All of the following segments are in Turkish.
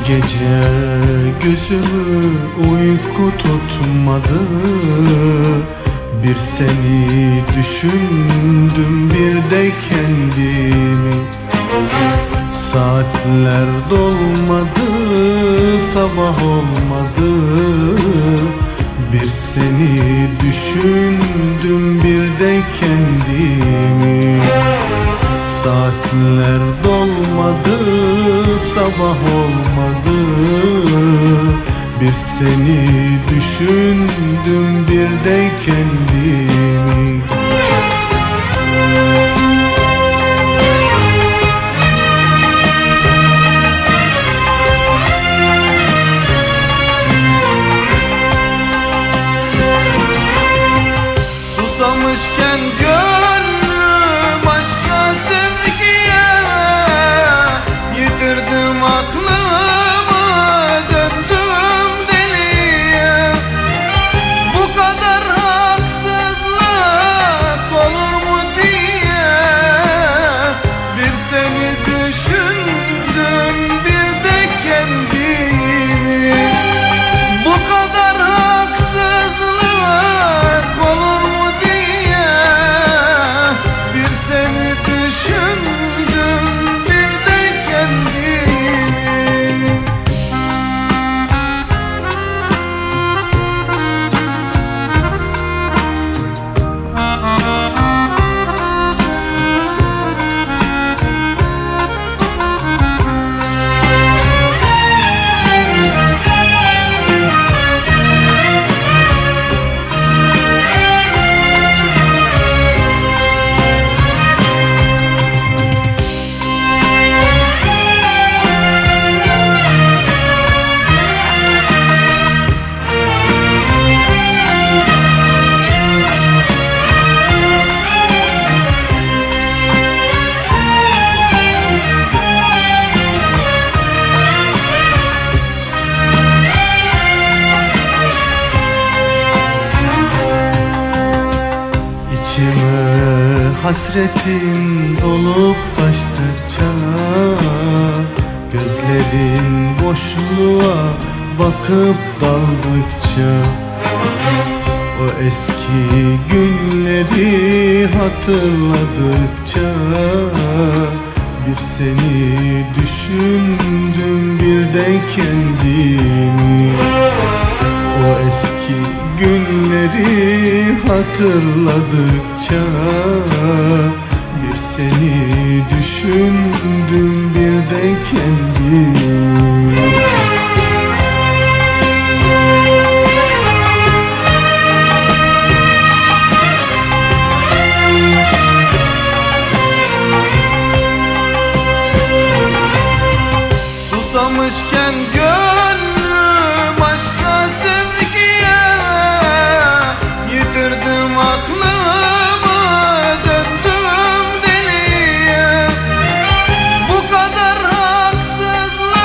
gece gözümü uyku tutmadı. Bir seni düşündüm, bir de kendimi. Saatler dolmadı, sabah olmadı. Bir seni düşündüm, bir de kendimi. Saatler dolmadı, sabah olmadı. Bir seni düşündüm, bir de kendimi. Susamışken gönlüm aşka sevgiye, yitirdim aklımı, döndüm deliye. Bu kadar haksızlık olur mu diye bir seni düşündüm, bir de kendimi. Bu kadar haksızlık olur mu diye bir seni düşündüm, bir de kendimi. İçime hasretin dolup taştıkça, gözlerin boşluğa bakıp daldıkça, o eski günleri hatırladıkça bir seni düşündüm, bir de kendimi. O eski günleri hatırladıkça bir seni düşündüm, bir de kendimi. Susamışken gönlüm aşka sevgiye, yitirdim aklımı, döndüm deliye. Bu kadar haksızlık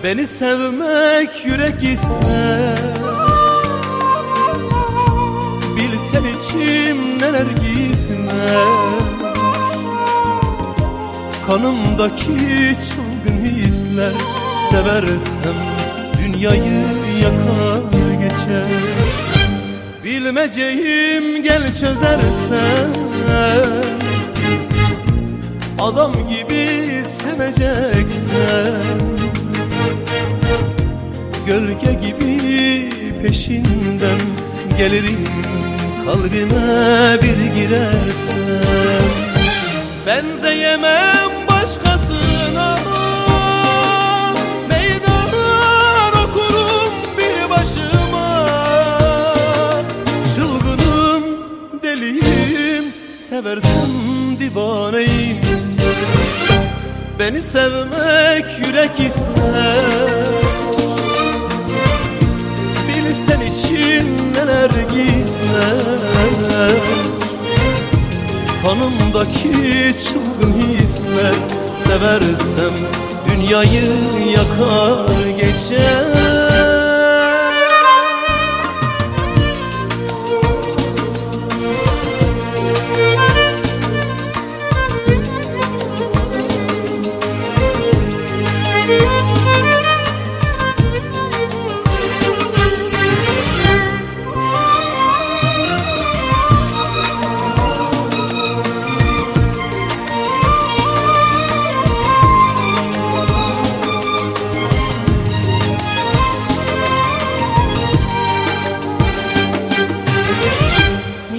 Beni sevmek yürek ister. Bilsen içim neler gizler. Kanımdaki çılgın hisler. Seversem dünyayı yakar geçer. Bilmeceğim gel çözersen. Adam gibi seveceksen. Gölge gibi peşinden gelirim, kalbime bir girersen. Benzeyemem başkasına, meydan okurum bir başıma. Çılgınım, deliyim, seversem divaneyim. Beni sevmek yürek ister. Bilsen içim neler gizler. Kanımdaki çılgın hisler. Seversem dünyayı yakar geçer.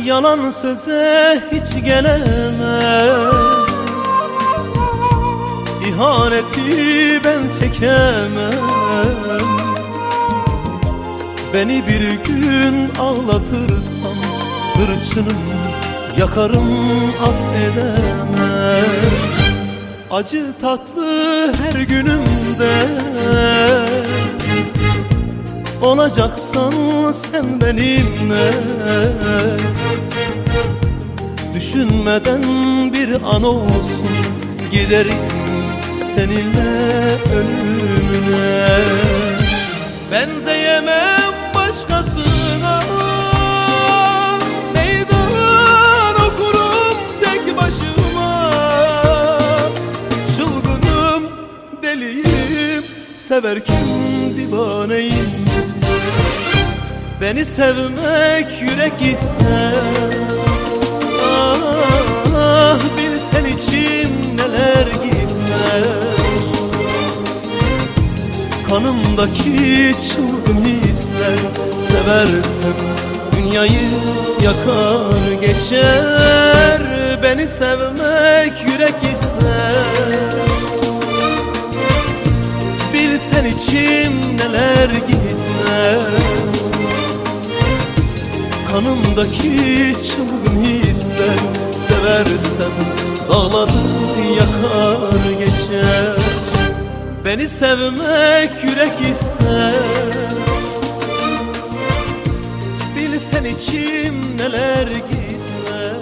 Yalan söze hiç gelemem. İhaneti ben çekemem. Beni bir gün ağlatırsan hırçınım, yakarım, affedemem. Acı tatlı her günümde olacaksan sen benimle. Düşünmeden bir an olsun giderim seninle ölümüne. Benzeyemem başkasına, meydan okurum tek başıma. Çılgınım, deliyim, severken divaneyim. Beni sevmek yürek ister. Ah, bilsen içim neler gizler. Kanımdaki çılgın hisler. Seversem dünyayı yakar geçer. Beni sevmek yürek ister. Bilsen içim neler gizler. Kanımdaki çılgın hisler. Seversem dağları yakar geçer. Beni sevmek yürek ister. Bilsen içim neler gizler.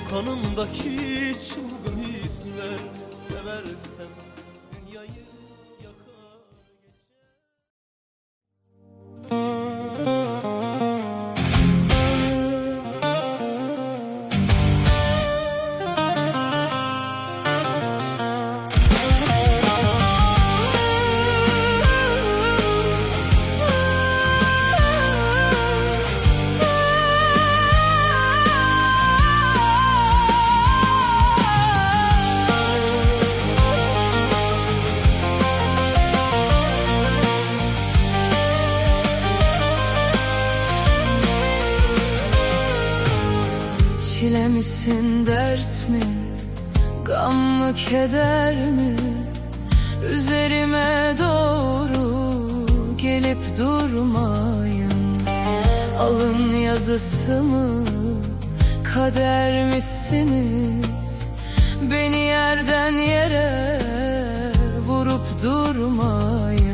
Kanımdaki çılgın hisler. Seversem dünyayı yakar. Çile misin, dert mi, gam mı, keder mi? Üzerime doğru gelip durmayın. Alın yazısı mı, kader misiniz? Beni yerden yere vurup durmayın.